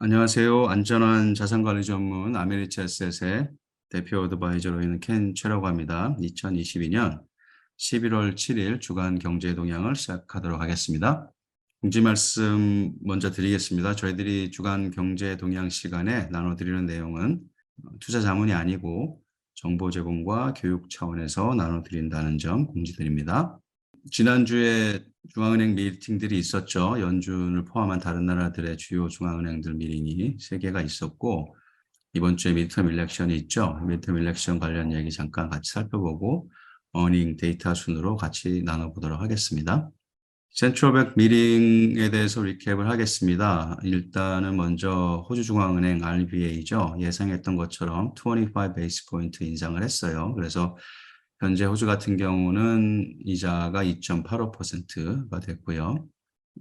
안녕하세요. 안전한 자산관리 전문 아메리츠 에셋의 대표 어드바이저로 있는 켄 최라고 합니다. 2022년 11월 7일 주간 경제 동향을 시작하도록 하겠습니다. 공지 말씀 먼저 드리겠습니다. 저희들이 주간 경제 동향 시간에 나눠드리는 내용은 투자 자문이 아니고 정보 제공과 교육 차원에서 나눠드린다는 점 공지드립니다. 지난주에 중앙은행 미팅들이 있었죠. 연준을 포함한 다른 나라들의 주요 중앙은행들 미팅이 3개가 있었고, 이번 주에 미드텀 일렉션이 있죠. 미드텀 일렉션 관련 얘기 잠깐 같이 살펴보고 어닝 데이터 순으로 같이 나눠보도록 하겠습니다. 센트럴뱅크 미팅에 대해서 리캡을 하겠습니다. 일단은 먼저 호주 중앙은행 RBA죠. 예상했던 것처럼 25 베이스 포인트 인상을 했어요. 그래서 현재 호주 같은 경우는 이자가 2.85%가 됐고요.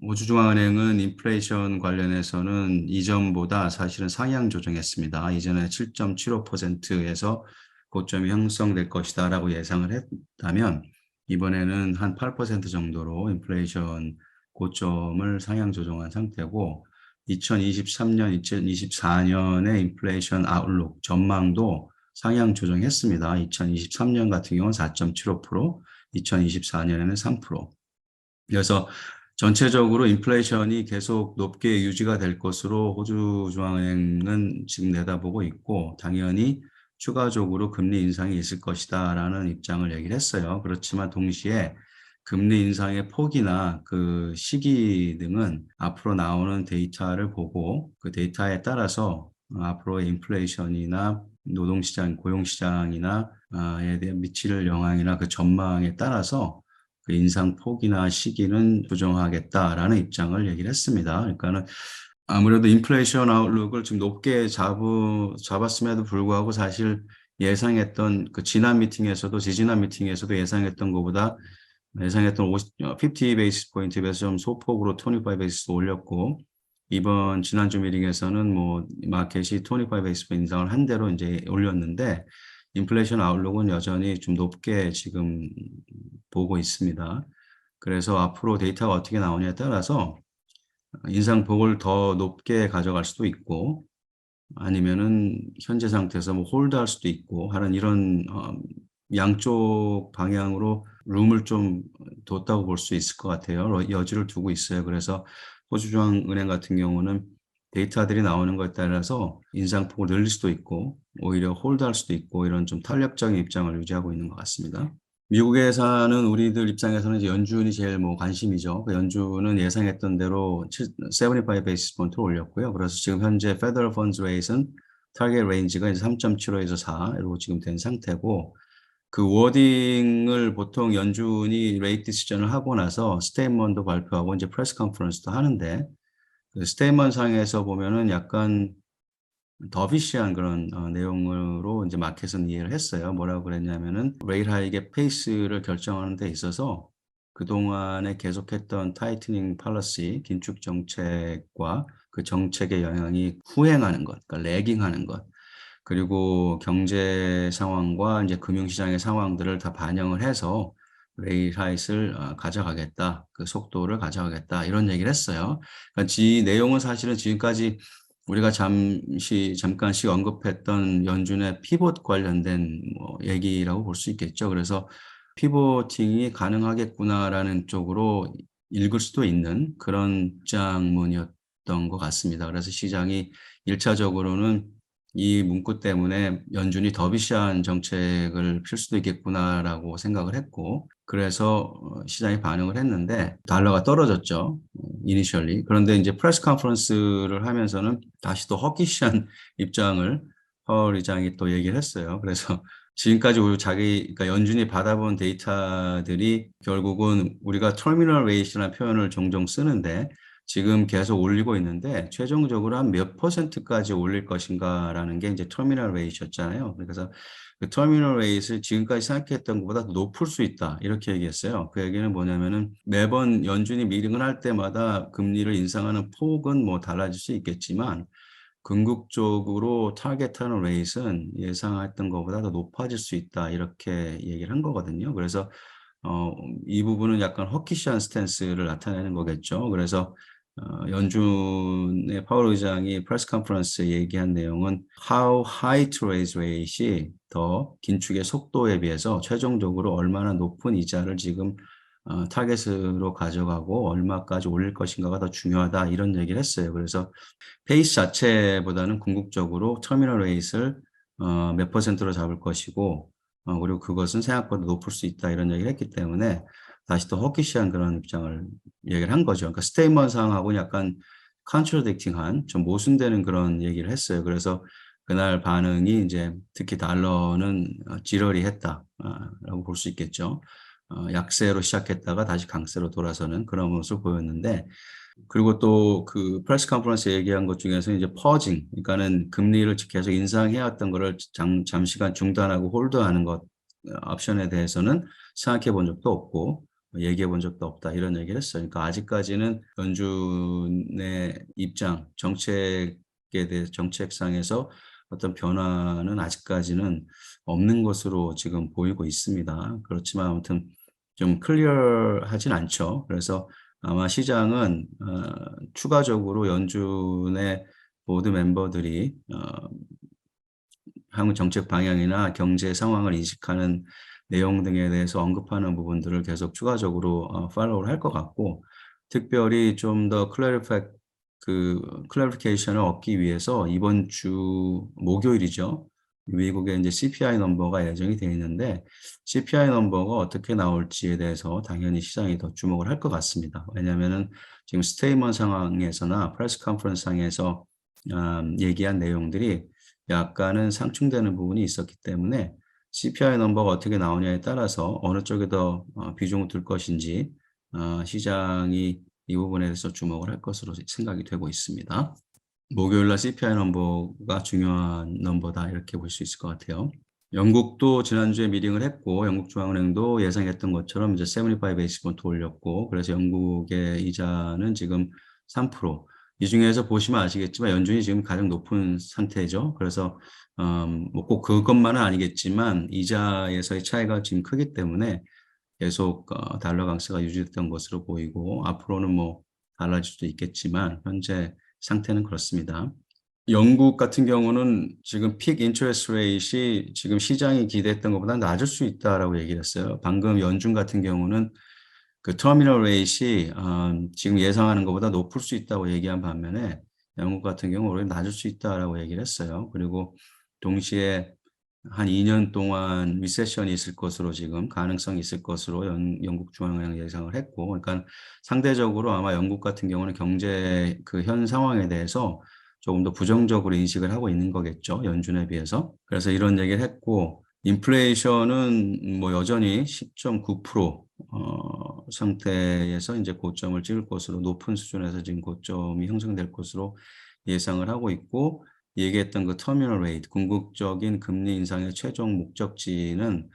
호주 중앙은행은 인플레이션 관련해서는 이전보다 사실은 상향 조정했습니다. 이전에 7.75%에서 고점이 형성될 것이다라고 예상을 했다면 이번에는 한 8% 정도로 인플레이션 고점을 상향 조정한 상태고 2023년, 2024년의 인플레이션 아웃룩 전망도 상향 조정했습니다. 2023년 같은 경우는 4.75%, 2024년에는 3%. 그래서 전체적으로 인플레이션이 계속 높게 유지가 될 것으로 호주 중앙은행은 지금 내다보고 있고 당연히 추가적으로 금리 인상이 있을 것이다라는 입장을 얘기를 했어요. 그렇지만 동시에 금리 인상의 폭이나 그 시기 등은 앞으로 나오는 데이터를 보고 그 데이터에 따라서 앞으로의 인플레이션이나 노동시장, 고용시장이나 에 대한 미칠 영향이나 그 전망에 따라서 그 인상 폭이나 시기는 조정하겠다라는 입장을 얘기를 했습니다. 그러니까는 아무래도 인플레이션 아웃룩을 좀 높게 잡았음에도 불구하고 사실 예상했던 그 지난 미팅에서도 지지난 미팅에서도 예상했던 것보다 예상했던 50 베이스 포인트에 비해서 좀 소폭으로 25 베이스 올렸고 이번 지난주 미팅에서는 뭐 마켓이 25 베이스 포인트 인상을 한 대로 이제 올렸는데 인플레이션 아웃룩은 여전히 좀 높게 지금 보고 있습니다. 그래서 앞으로 데이터가 어떻게 나오냐에 따라서 인상폭을 더 높게 가져갈 수도 있고 아니면은 현재 상태에서 뭐 홀드할 수도 있고 하는 이런 양쪽 방향으로 룸을 좀 뒀다고 볼 수 있을 것 같아요. 여지를 두고 있어요. 그래서 호주중앙은행 같은 경우는 데이터들이 나오는 것에 따라서 인상폭을 늘릴 수도 있고 오히려 홀드할 수도 있고 이런 좀 탄력적인 입장을 유지하고 있는 것 같습니다. 미국에 사는 우리들 입장에서는 이제 연준이 제일 뭐 관심이죠. 그 연준은 예상했던 대로 75 베이스 포인트를 올렸고요. 그래서 지금 현재 Federal Funds Rate은 타겟 레인지가 이제 3.75에서 4로 지금 된 상태고 그 워딩을 보통 연준이 레이트 디시전을 하고 나서 스테이트먼트도 발표하고 이제 프레스 컨퍼런스도 하는데 그 스테이트먼트 상에서 보면은 약간 더비시한 그런 내용으로 이제 마켓은 이해를 했어요. 뭐라고 그랬냐면은 레이트 하이크의 페이스를 결정하는 데 있어서 그동안에 계속했던 타이트닝 팔러시, 긴축 정책과 그 정책의 영향이 후행하는 것, 그러니까 레깅하는 것, 그리고 경제 상황과 이제 금융시장의 상황들을 다 반영을 해서 레이트 하이크를 가져가겠다, 그 속도를 가져가겠다 이런 얘기를 했어요. 그러니까 이 내용은 사실은 지금까지 우리가 잠깐씩 언급했던 연준의 피봇 관련된 뭐 얘기라고 볼 수 있겠죠. 그래서 피보팅이 가능하겠구나라는 쪽으로 읽을 수도 있는 그런 입장문이었던 것 같습니다. 그래서 시장이 1차적으로는 이 문구 때문에 연준이 더비시한 정책을 펼 수도 있겠구나라고 생각을 했고 그래서 시장이 반응을 했는데 달러가 떨어졌죠. 이니셜리. 그런데 이제 프레스 컨퍼런스를 하면서는 다시 또 허키시한 입장을 파월 의장이 또 얘기를 했어요. 그래서 지금까지 그러니까 연준이 받아본 데이터들이 결국은 우리가 터미널 레이트라는 표현을 종종 쓰는데 지금 계속 올리고 있는데 최종적으로 한 몇 퍼센트까지 올릴 것인가라는 게 이제 터미널 레이트였잖아요. 그래서 그 터미널 레이트를 지금까지 생각했던 것보다 더 높을 수 있다. 이렇게 얘기했어요. 그 얘기는 뭐냐면은 매번 연준이 미팅을 할 때마다 금리를 인상하는 폭은 뭐 달라질 수 있겠지만 궁극적으로 타겟하는 레이트는 예상했던 것보다 더 높아질 수 있다. 이렇게 얘기를 한 거거든요. 그래서 이 부분은 약간 허키시한 스탠스를 나타내는 거겠죠. 그래서 연준의 파월 의장이 프레스 컨퍼런스에 얘기한 내용은 how high to raise rate이 더 긴축의 속도에 비해서 최종적으로 얼마나 높은 이자를 지금 타겟으로 가져가고 얼마까지 올릴 것인가가 더 중요하다 이런 얘기를 했어요. 그래서 페이스 자체보다는 궁극적으로 터미널 레이트를 몇 퍼센트로 잡을 것이고 그리고 그것은 생각보다 높을 수 있다 이런 얘기를 했기 때문에 다시 또 허키시한 그런 입장을 얘기를 한 거죠. 그러니까 스테인먼 상하고 약간 컨트라딕팅한 좀 모순되는 그런 얘기를 했어요. 그래서 그날 반응이 이제 특히 달러는 지러리했다라고 볼 수 있겠죠. 약세로 시작했다가 다시 강세로 돌아서는 그런 모습을 보였는데 그리고 또 그 프레스 컨퍼런스 얘기한 것 중에서 이제 퍼징, 그러니까는 금리를 계속 인상해 왔던 거를 잠시간 중단하고 홀드하는 것 옵션에 대해서는 생각해 본 적도 없고 얘기해 본 적도 없다 이런 얘기를 했어요. 그러니까 아직까지는 연준의 입장, 정책에 대해 정책상에서 어떤 변화는 아직까지는 없는 것으로 지금 보이고 있습니다. 그렇지만 아무튼 좀 클리어하진 않죠. 그래서 아마 시장은 추가적으로 연준의 모든 멤버들이 향후 정책 방향이나 경제 상황을 인식하는 내용 등에 대해서 언급하는 부분들을 계속 추가적으로 팔로우를 할 것 같고 특별히 좀 더 클래리피케이션을 얻기 위해서 이번 주 목요일이죠. 미국의 이제 CPI 넘버가 예정이 되어 있는데 CPI 넘버가 어떻게 나올지에 대해서 당연히 시장이 더 주목을 할 것 같습니다. 왜냐하면은 지금 스테이먼 상황에서나 프레스 컨퍼런스 상에서 얘기한 내용들이 약간은 상충되는 부분이 있었기 때문에 CPI 넘버가 어떻게 나오냐에 따라서 어느 쪽에 더 비중을 둘 것인지 시장이 이 부분에 대해서 주목을 할 것으로 생각이 되고 있습니다. 목요일 날 CPI 넘버가 중요한 넘버다 이렇게 볼 수 있을 것 같아요. 영국도 지난주에 미팅을 했고 영국 중앙은행도 예상했던 것처럼 이제 75 베이스 포인트 올렸고 그래서 영국의 이자는 지금 3%. 이 중에서 보시면 아시겠지만 연준이 지금 가장 높은 상태죠. 그래서 뭐 꼭 그것만은 아니겠지만 이자에서의 차이가 지금 크기 때문에 계속 달러 강세가 유지됐던 것으로 보이고 앞으로는 뭐 달라질 수도 있겠지만 현재 상태는 그렇습니다. 영국 같은 경우는 지금 픽 인터레스트 레이트이 지금 시장이 기대했던 것보다 낮을 수 있다라고 얘기를 했어요. 방금 연준 같은 경우는 그 터미널 레이트이 지금 예상하는 것보다 높을 수 있다고 얘기한 반면에 영국 같은 경우 오히려 낮을 수 있다라고 얘기를 했어요. 그리고 동시에 한 2년 동안 리세션이 있을 것으로 지금 가능성이 있을 것으로 영국 중앙은행 예상을 했고 그러니까 상대적으로 아마 영국 같은 경우는 경제 그 현 상황에 대해서 조금 더 부정적으로 인식을 하고 있는 거겠죠. 연준에 비해서. 그래서 이런 얘기를 했고 인플레이션은 뭐 여전히 10.9% 상태에서 이제 고점을 찍을 것으로 높은 수준에서 지금 고점이 형성될 것으로 예상을 하고 있고 얘기했던 그 터미널 레이트 궁극적인 금리 인상의 최종 목적지는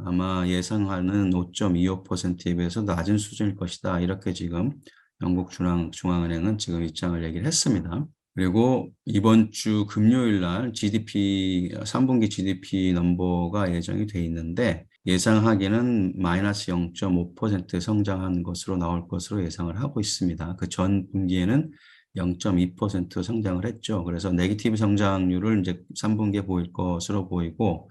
아마 예상하는 5.25%에 비해서 낮은 수준일 것이다. 이렇게 지금 영국 중앙은행은 지금 입장을 얘기를 했습니다. 그리고 이번 주 금요일 날 GDP 3분기 GDP 넘버가 예정이 돼 있는데 예상하기는 마이너스 0.5% 성장한 것으로 나올 것으로 예상을 하고 있습니다. 그 전 분기에는 0.2% 성장을 했죠. 그래서 네거티브 성장률을 이제 3분기에 보일 것으로 보이고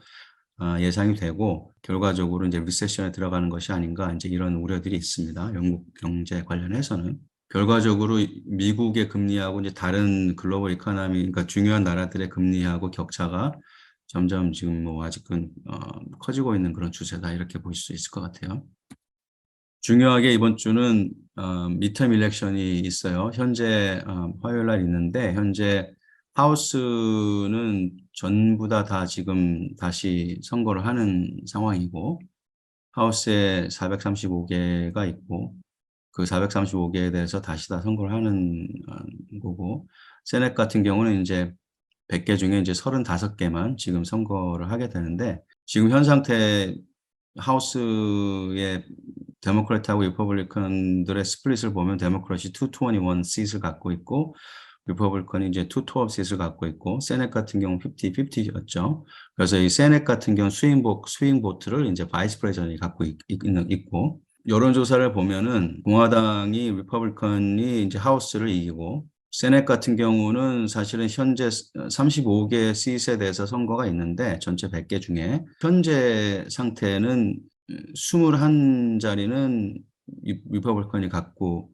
예상이 되고 결과적으로 이제 리세션에 들어가는 것이 아닌가 이제 이런 우려들이 있습니다. 영국 경제 관련해서는. 결과적으로 미국의 금리하고 이제 다른 글로벌 이코노미, 그러니까 중요한 나라들의 금리하고 격차가 점점 지금 뭐 아직은 커지고 있는 그런 추세다 이렇게 볼 수 있을 것 같아요. 중요하게 이번 주는 미드텀 일렉션이 있어요. 현재 화요일 날 있는데 현재 하우스는 전부 다 지금 다시 선거를 하는 상황이고 하우스에 435개가 있고 그 435개에 대해서 다시 다 선거를 하는 거고 세넷 같은 경우는 이제 100개 중에 이제 35개만 지금 선거를 하게 되는데 지금 현 상태 하우스의 데모크래트하고 리퍼블리컨들의 스플릿을 보면 데모크래시 221 시트를 갖고 있고 리퍼블리컨이 이제 212 시트를 갖고 있고 세넷 같은 경우 50-50였죠. 그래서 이 세넷 같은 경우 스윙 보트를 이제 바이스 프레지던트이 갖고 있고 여론조사를 보면은 공화당이 리퍼블컨이 이제 하우스를 이기고 세넷 같은 경우는 사실은 현재 35개 시트에 대해서 선거가 있는데 전체 100개 중에 현재 상태는 21자리는 리퍼블컨이 갖고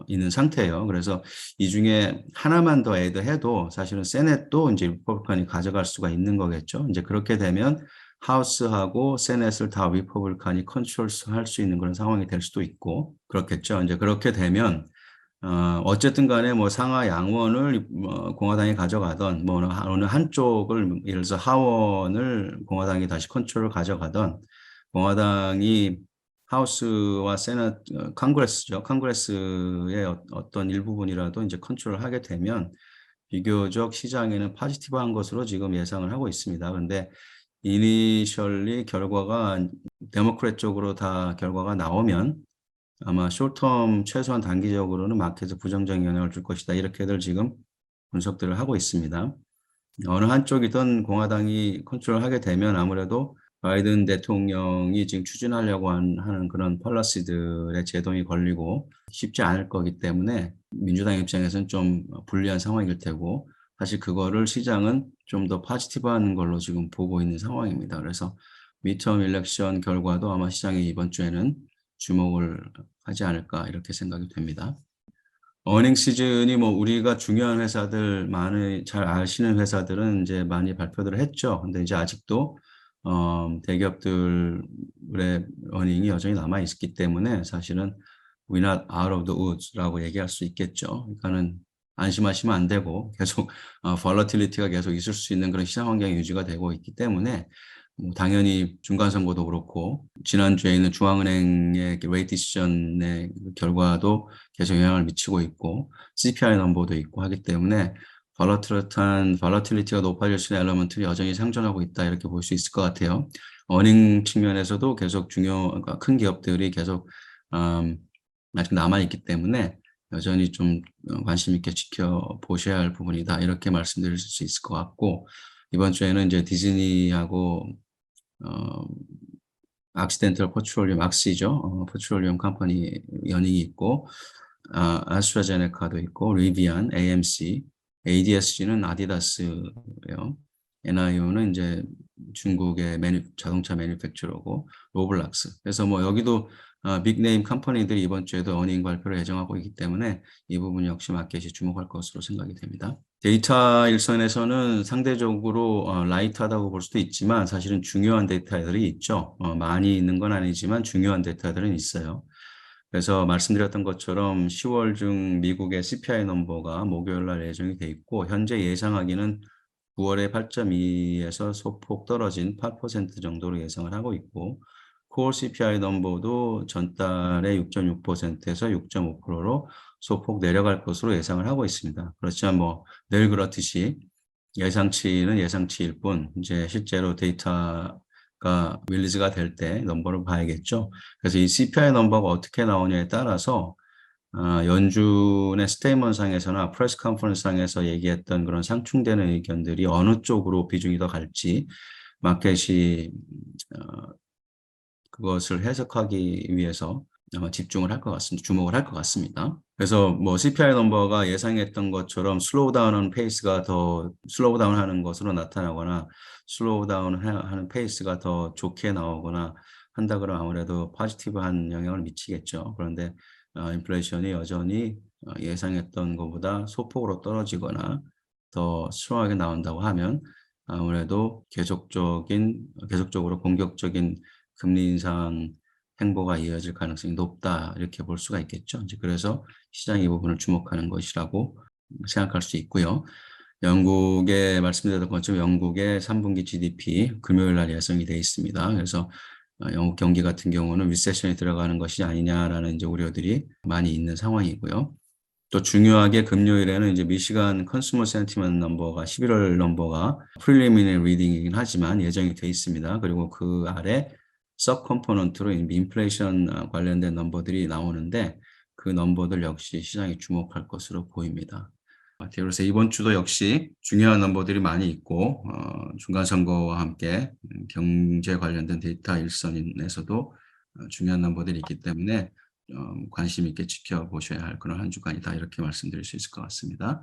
있는 상태예요. 그래서 이 중에 하나만 더 애드해도 사실은 세넷도 이제 리퍼블컨이 가져갈 수가 있는 거겠죠. 이제 그렇게 되면 하우스하고 세넷을 다 리퍼블컨이 컨트롤할 수 있는 그런 상황이 될 수도 있고 그렇겠죠. 이제 그렇게 되면 어쨌든 간에 뭐 상하 양원을 공화당이 가져가던 뭐 어느 한쪽을 예를 들어서 하원을 공화당이 다시 컨트롤을 가져가던 공화당이 하우스와 세넷, 컨그레스죠. 컨그레스의 어떤 일부분이라도 이제 컨트롤을 하게 되면 비교적 시장에는 포지티브한 것으로 지금 예상을 하고 있습니다. 그런데 이니셜리 결과가 데모크랙 쪽으로 다 결과가 나오면 아마 숏텀 최소한 단기적으로는 마켓에 부정적인 영향을 줄 것이다. 이렇게들 지금 분석들을 하고 있습니다. 어느 한쪽이든 공화당이 컨트롤하게 되면 아무래도 바이든 대통령이 지금 추진하려고 하는 그런 폴리시들의 제동이 걸리고 쉽지 않을 거기 때문에 민주당 입장에서는 좀 불리한 상황일 테고 사실 그거를 시장은 좀 더 포지티브한 걸로 지금 보고 있는 상황입니다. 그래서 미드텀 일렉션 결과도 아마 시장이 이번 주에는 주목을 하지 않을까 이렇게 생각이 됩니다. 어닝 시즌이 뭐 우리가 중요한 회사들 많이 잘 아시는 회사들은 이제 많이 발표들을 했죠. 근데 이제 아직도 대기업들의 어닝이 여전히 남아 있기 때문에 사실은 we're not out of the woods라고 얘기할 수 있겠죠. 그러니까는 안심하시면 안 되고 계속 volatility가 계속 있을 수 있는 그런 시장 환경이 유지가 되고 있기 때문에 뭐 당연히 중간 선거도 그렇고 지난주에 있는 중앙은행의 레이트 디시전의 결과도 계속 영향을 미치고 있고 CPI 넘버도 있고 하기 때문에 볼러틸리티가 높아질 수 있는 엘러먼트는 여전히 상존하고 있다 이렇게 볼 수 있을 것 같아요. 어닝 측면에서도 계속 그러니까 큰 기업들이 계속 아직 남아 있기 때문에 여전히 좀 관심 있게 지켜보셔야 할 부분이다 이렇게 말씀드릴 수 있을 것 같고 이번 주에는 이제 디즈니하고 악시덴털 포트롤리움 악시죠. 포트롤리움 컴퍼니 연익이 있고 아스트라제네카도 있고 리비안, AMC, ADSG는 아디다스예요. NIO는 이제 중국의 자동차 매니팩처러고 로블락스. 그래서 뭐 여기도 빅네임 컴퍼니들이 이번 주에도 어닝 발표를 예정하고 있기 때문에 이 부분 역시 마켓이 주목할 것으로 생각이 됩니다. 데이터 일선에서는 상대적으로 라이트하다고 볼 수도 있지만 사실은 중요한 데이터들이 있죠. 많이 있는 건 아니지만 중요한 데이터들은 있어요. 그래서 말씀드렸던 것처럼 10월 중 미국의 CPI 넘버가 목요일 날 예정이 돼 있고 현재 예상하기는 9월에 8.2에서 소폭 떨어진 8% 정도로 예상을 하고 있고 코어 CPI 넘버도 전달에 6.6%에서 6.5%로 소폭 내려갈 것으로 예상을 하고 있습니다. 그렇지만 뭐 늘 그렇듯이 예상치는 예상치일 뿐 이제 실제로 데이터가 릴리즈가 될 때 넘버를 봐야겠죠. 그래서 이 CPI 넘버가 어떻게 나오냐에 따라서 연준의 스테이먼상에서나 프레스 컨퍼런스상에서 얘기했던 그런 상충되는 의견들이 어느 쪽으로 비중이 더 갈지 마켓이 그것을 해석하기 위해서 집중을 할 것 같습니다. 주목을 할 것 같습니다. 그래서 뭐 CPI 넘버가 예상했던 것처럼 슬로우 다운하는 페이스가 더 슬로우 다운하는 것으로 나타나거나 슬로우 다운하는 페이스가 더 좋게 나오거나 한다 그러면 아무래도 포지티브한 영향을 미치겠죠. 그런데 인플레이션이 여전히 예상했던 것보다 소폭으로 떨어지거나 더 스트롱하게 나온다고 하면 아무래도 계속적으로 공격적인 금리 인상 행보가 이어질 가능성이 높다 이렇게 볼 수가 있겠죠. 이제 그래서 시장이 이 부분을 주목하는 것이라고 생각할 수 있고요. 영국의 말씀드렸던 것처럼 영국의 3분기 GDP 금요일 날 예상이 되어 있습니다. 그래서 영국 경기 같은 경우는 리세션이 들어가는 것이 아니냐라는 이제 우려들이 많이 있는 상황이고요. 또 중요하게 금요일에는 이제 미시간 컨슈머 센티먼트 넘버가 11월 넘버가 프리리미너리 리딩이긴 하지만 예정이 돼 있습니다. 그리고 그 아래 서브 컴포넌트로 인플레이션 관련된 넘버들이 나오는데 그 넘버들 역시 시장이 주목할 것으로 보입니다. 그래서 이번 주도 역시 중요한 넘버들이 많이 있고 중간 선거와 함께 경제 관련된 데이터 일선에서도 중요한 넘버들이 있기 때문에 관심 있게 지켜보셔야 할 그런 한 주간이다, 이렇게 말씀드릴 수 있을 것 같습니다.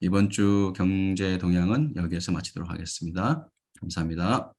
이번 주 경제 동향은 여기에서 마치도록 하겠습니다. 감사합니다.